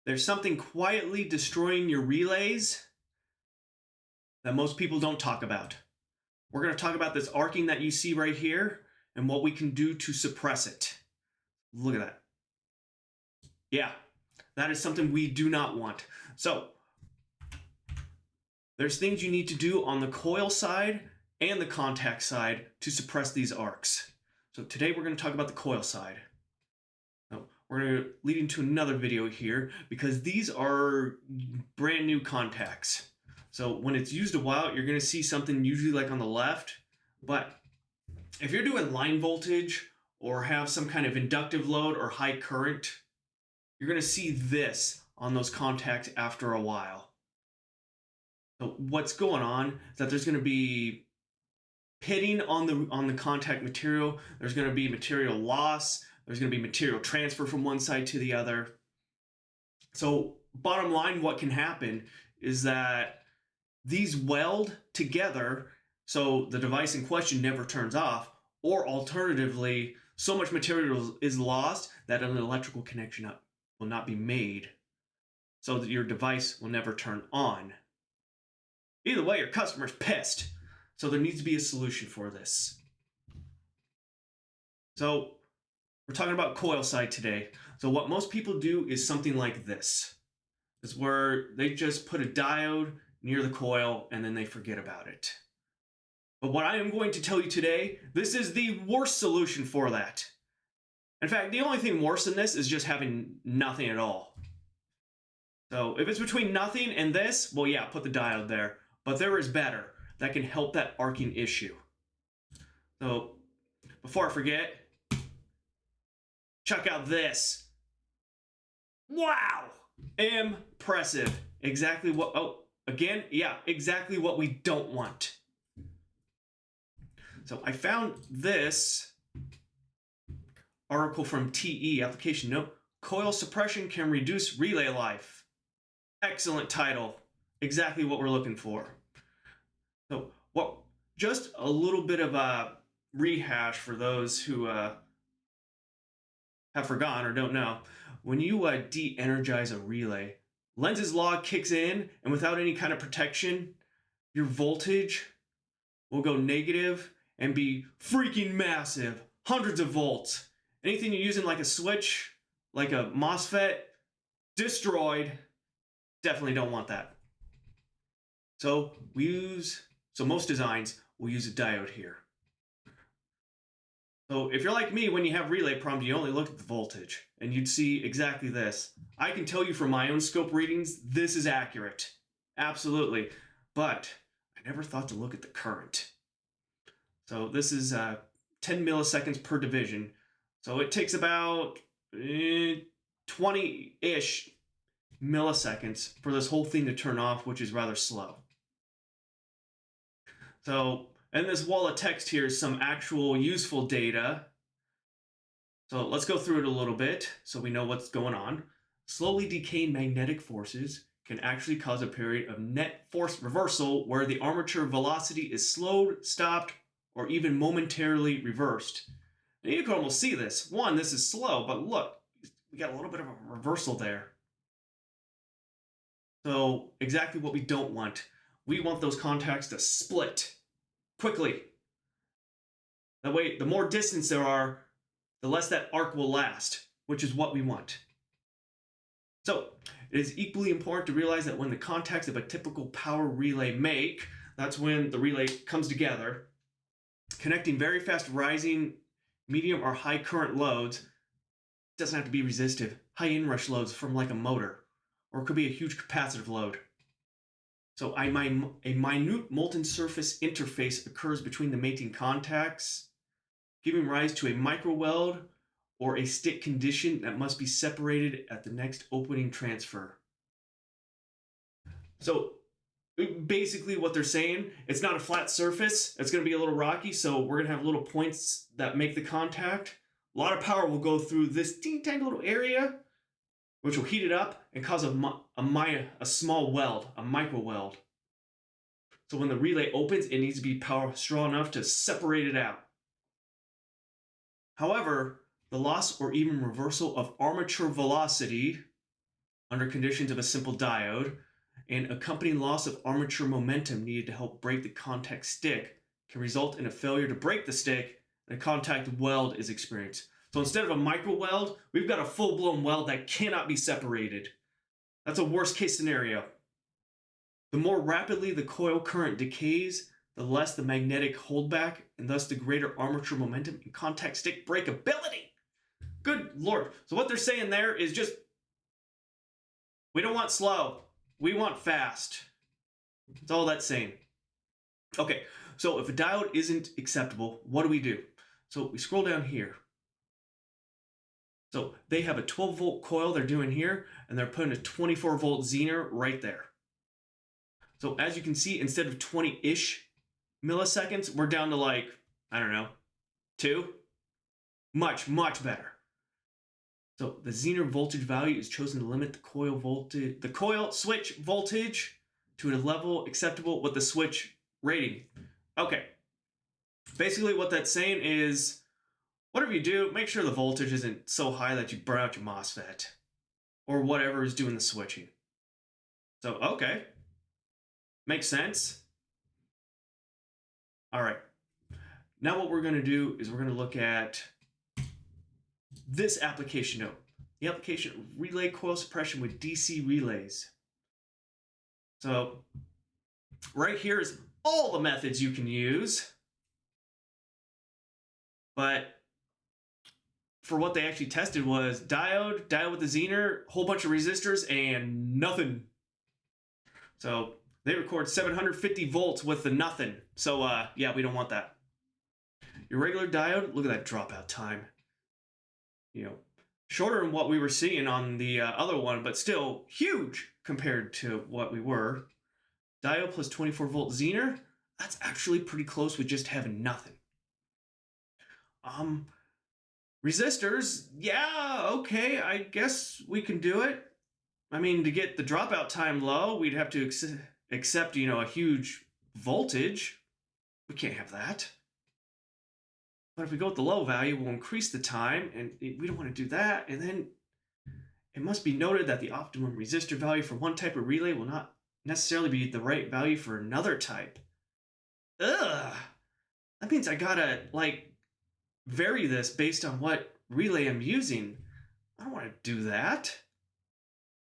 there's something quietly destroying your relays that most people don't talk about. We're going to talk about this arcing that you see right here and what we can do to suppress it. Look at that. Yeah, that is something we do not want. So there's things you need to do on the coil side and the contact side to suppress these arcs. So today we're going to talk about the coil side. Now, we're going to lead into another video here because these are brand new contacts. So when it's used a while, you're going to see something usually like on the left. But if you're doing line voltage or have some kind of inductive load or high current, you're going to see this on those contacts after a while. So what's going on is that there's going to be pitting on the contact material. There's going to be material loss. There's going to be material transfer from one side to the other. So bottom line, what can happen is that these weld together so the device in question never turns off, or alternatively, so much material is lost that an electrical connection will not be made so that your device will never turn on. Either way, your customer's pissed. So there needs to be a solution for this. So we're talking about coil side today. So what most people do is something like this. It's where they just put a diode near the coil and then they forget about it. But what I am going to tell you today, this is the worst solution for that. In fact, the only thing worse than this is just having nothing at all. So if it's between nothing and this, well, yeah, put the diode there. But there is better that can help that arcing issue. So before I forget, check out this. Wow! Impressive. Exactly what, again, yeah, exactly what we don't want. So I found this article from TE, application note, coil suppression can reduce relay life. Excellent title. Exactly what we're looking for. So just a little bit of a rehash for those who have forgotten or don't know. When you de-energize a relay, Lenz's law kicks in, and without any kind of protection, your voltage will go negative and be freaking massive, hundreds of volts. Anything you're using like a switch, like a MOSFET, destroyed. Definitely don't want that. So most designs will use a diode here. So if you're like me, when you have relay problems, you only look at the voltage and you'd see exactly this. I can tell you from my own scope readings, this is accurate. Absolutely. But I never thought to look at the current. So this is 10 milliseconds per division. So it takes about 20-ish milliseconds for this whole thing to turn off, which is rather slow. So, and this wall of text here is some actual useful data. So let's go through it a little bit so we know what's going on. Slowly decaying magnetic forces can actually cause a period of net force reversal where the armature velocity is slowed, stopped, or even momentarily reversed. And you can almost see this. One, this is slow, but look, we got a little bit of a reversal there. So exactly what we don't want. We want those contacts to split quickly. That way, the more distance there are, the less that arc will last, which is what we want. So it is equally important to realize that when the contacts of a typical power relay make, that's when the relay comes together, connecting very fast rising, medium, or high current loads. Doesn't have to be resistive. High inrush loads from like a motor, or it could be a huge capacitive load. So a minute molten surface interface occurs between the mating contacts, giving rise to a micro weld or a stick condition that must be separated at the next opening transfer. So basically what they're saying, it's not a flat surface. It's going to be a little rocky, so we're going to have little points that make the contact. A lot of power will go through this teeny tiny little area, which will heat it up and cause a small weld, a micro weld. So when the relay opens, it needs to be power strong enough to separate it out. However, the loss or even reversal of armature velocity under conditions of a simple diode, and accompanying loss of armature momentum needed to help break the contact stick can result in a failure to break the stick, and a contact weld is experienced. So instead of a micro weld, we've got a full-blown weld that cannot be separated. That's a worst-case scenario. The more rapidly the coil current decays, the less the magnetic holdback, and thus the greater armature momentum and contact stick breakability. Good Lord. So what they're saying there is just, we don't want slow. We want fast. That's all that's saying. Okay, so if a diode isn't acceptable, what do? So we scroll down here. So they have a 12-volt coil they're doing here, and they're putting a 24-volt zener right there. So as you can see, instead of 20-ish milliseconds, we're down to like, I don't know, 2. Much, much better. So the zener voltage value is chosen to limit the coil switch voltage to a level acceptable with the switch rating. Okay. Basically what that's saying is, whatever you do, make sure the voltage isn't so high that you burn out your MOSFET or whatever is doing the switching. So, okay. Makes sense. All right. Now what we're going to do is we're going to look at this application note. The application relay coil suppression with DC relays. So right here is all the methods you can use. But for what they actually tested was diode with the zener, whole bunch of resistors, and nothing. So they record 750 volts with the nothing. So yeah, we don't want that. Your regular diode, look at that dropout time. You know, shorter than what we were seeing on the other one, but still huge compared to what we were. Diode plus 24-volt zener, that's actually pretty close with just having nothing. Resistors, yeah, okay, I guess we can do it. I mean, to get the dropout time low, we'd have to accept, you know, a huge voltage. We can't have that. But if we go with the low value, we'll increase the time, and we don't want to do that. And then it must be noted that the optimum resistor value for one type of relay will not necessarily be the right value for another type. Ugh. That means I gotta, like, vary this based on what relay I'm using. I don't want to do that.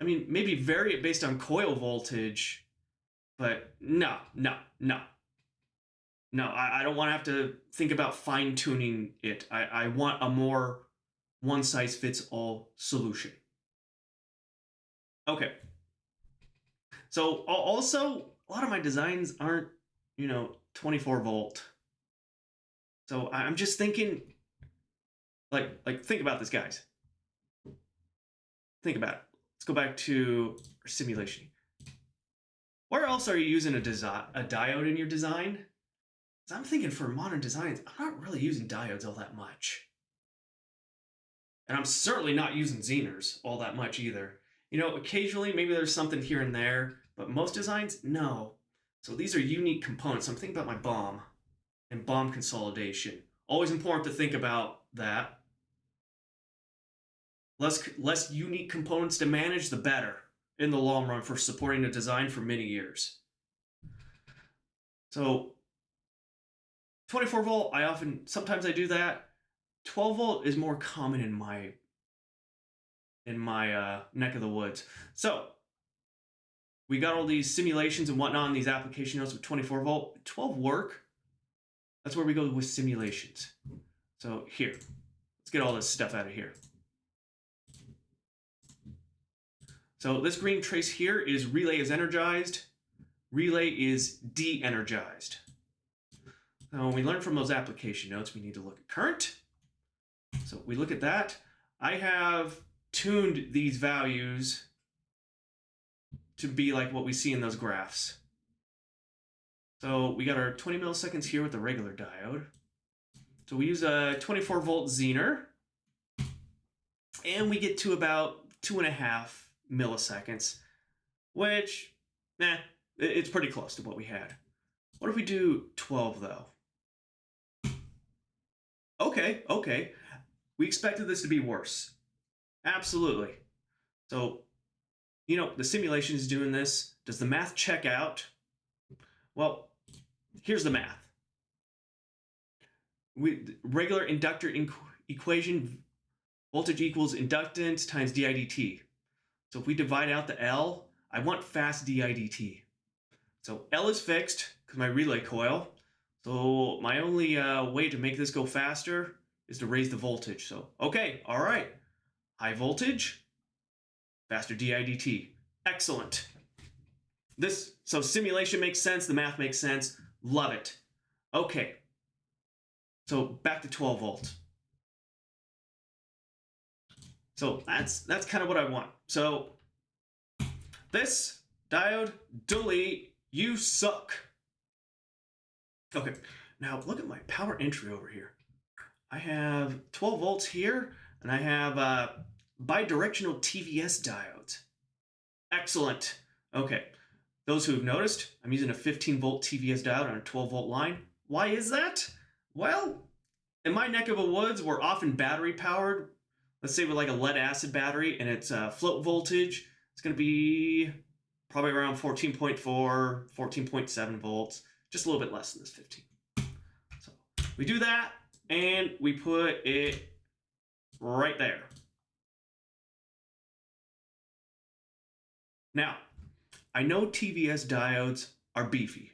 I mean, maybe vary it based on coil voltage, but no. I don't want to have to think about fine-tuning it. I want a more one-size-fits-all solution. Okay. So also, a lot of my designs aren't, you know, 24-volt. So I'm just thinking, like think about this, guys. Think about it. Let's go back to our simulation. Where else are you using a diode in your design? Because I'm thinking for modern designs, I'm not really using diodes all that much. And I'm certainly not using zeners all that much either. You know, occasionally maybe there's something here and there, but most designs, no. So these are unique components. I'm thinking about my BOM and BOM consolidation. Always important to think about that. Less unique components to manage, the better in the long run for supporting a design for many years. So 24-volt, sometimes I do that. 12-volt is more common in my neck of the woods. So we got all these simulations and whatnot on these application notes with 24-volt. 12 work. That's where we go with simulations. So here, let's get all this stuff out of here. So this green trace here is relay is energized, relay is de-energized. Now when we learn from those application notes, we need to look at current. So we look at that. I have tuned these values to be like what we see in those graphs. So we got our 20 milliseconds here with the regular diode. So we use a 24-volt zener, and we get to about 2.5 milliseconds, which, it's pretty close to what we had. What if we do 12, though? Okay. We expected this to be worse. Absolutely. So the simulation is doing this. Does the math check out? Well, here's the math. Regular inductor equation, voltage equals inductance times di dt. So if we divide out the L, I want fast di dt. So L is fixed because my relay coil. So my only way to make this go faster is to raise the voltage. So, okay, all right. High voltage, faster di dt. Excellent. So simulation makes sense, the math makes sense. Love it. Okay. So back to 12 volts. So that's kind of what I want. So this diode, delete, you suck. Okay, now look at my power entry over here. I have 12 volts here, and I have bidirectional TVS diodes. Excellent. Okay, those who have noticed, I'm using a 15 volt TVS diode on a 12 volt line. Why is that? Well, in my neck of the woods, we're often battery powered. Let's say with like a lead acid battery, and its float voltage, it's going to be probably around 14.4, 14.7 volts, just a little bit less than this 15. So we do that, and we put it right there. Now, I know TVS diodes are beefy,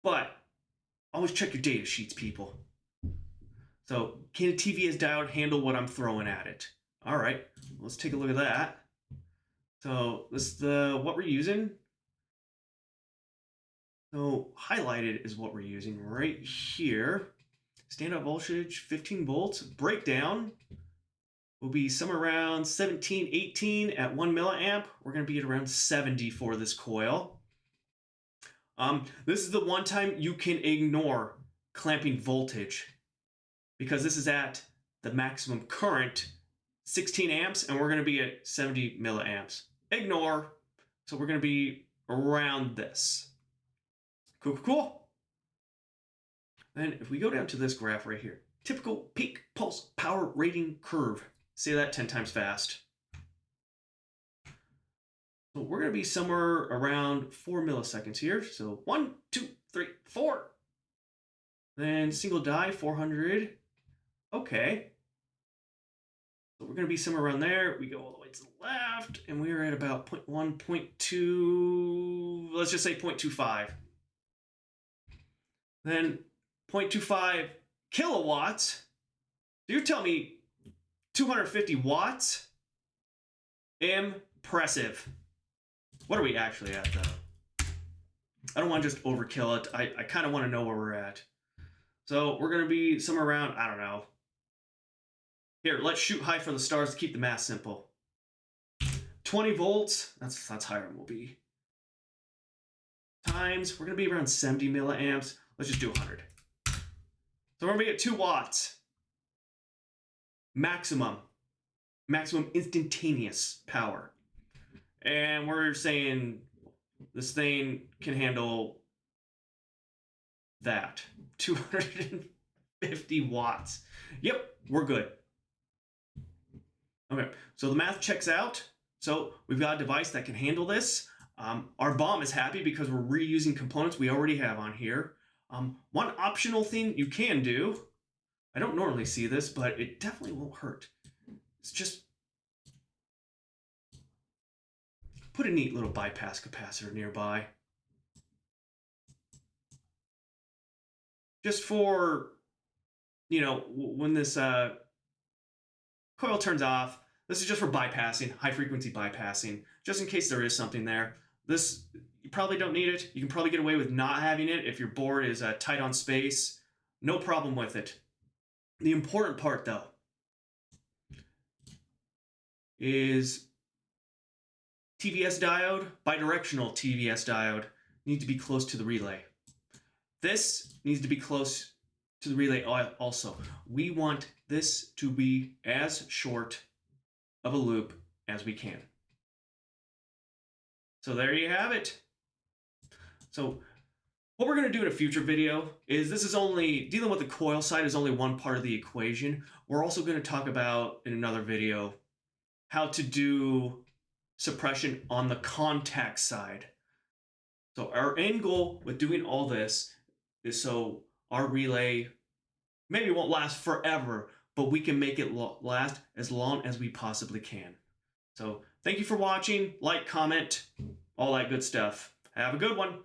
but always check your data sheets, people. So can a TVS diode handle what I'm throwing at it? All right, let's take a look at that. So this is what we're using. So highlighted is what we're using right here. Standout voltage, 15 volts. Breakdown will be somewhere around 17, 18 at 1 milliamp. We're going to be at around 70 for this coil. This is the one time you can ignore clamping voltage, because this is at the maximum current, 16 amps, and we're going to be at 70 milliamps. Ignore. So we're going to be around this. Cool, cool, cool. Then if we go down to this graph right here, typical peak pulse power rating curve. Say that 10 times fast. So we're going to be somewhere around 4 milliseconds here. So 1, 2, 3, 4. Then single die, 400. Okay. So we're going to be somewhere around there. We go all the way to the left, and we're at about 0.1, 0.2, let's just say 0.25. Then 0.25 kilowatts. So you're telling me 250 watts? Impressive. What are we actually at, though? I don't want to just overkill it. I kind of want to know where we're at. So we're going to be somewhere around, I don't know. Here, let's shoot high for the stars to keep the math simple. 20 volts, that's higher than we'll be. Times, we're going to be around 70 milliamps. Let's just do 100. So we're going to be at 2 watts. Maximum instantaneous power. And we're saying this thing can handle that. 250 watts. Yep, we're good. Okay, so the math checks out. So we've got a device that can handle this. Our BOM is happy because we're reusing components we already have on here. One optional thing you can do, I don't normally see this, but it definitely won't hurt. It's just put a neat little bypass capacitor nearby. Just for, when this coil turns off, this is just for bypassing, high frequency bypassing, just in case there is something there. This, you probably don't need it. You can probably get away with not having it if your board is tight on space. No problem with it. The important part, though, is TVS diode, bidirectional TVS diode, need to be close to the relay. This needs to be close to the relay also. We want this to be as short of a loop as we can. So there you have it. So what we're going to do in a future video is, this is only, dealing with the coil side is only one part of the equation. We're also going to talk about in another video how to do suppression on the contact side. So our end goal with doing all this is so our relay maybe won't last forever, but we can make it last as long as we possibly can. So thank you for watching, like, comment, all that good stuff. Have a good one.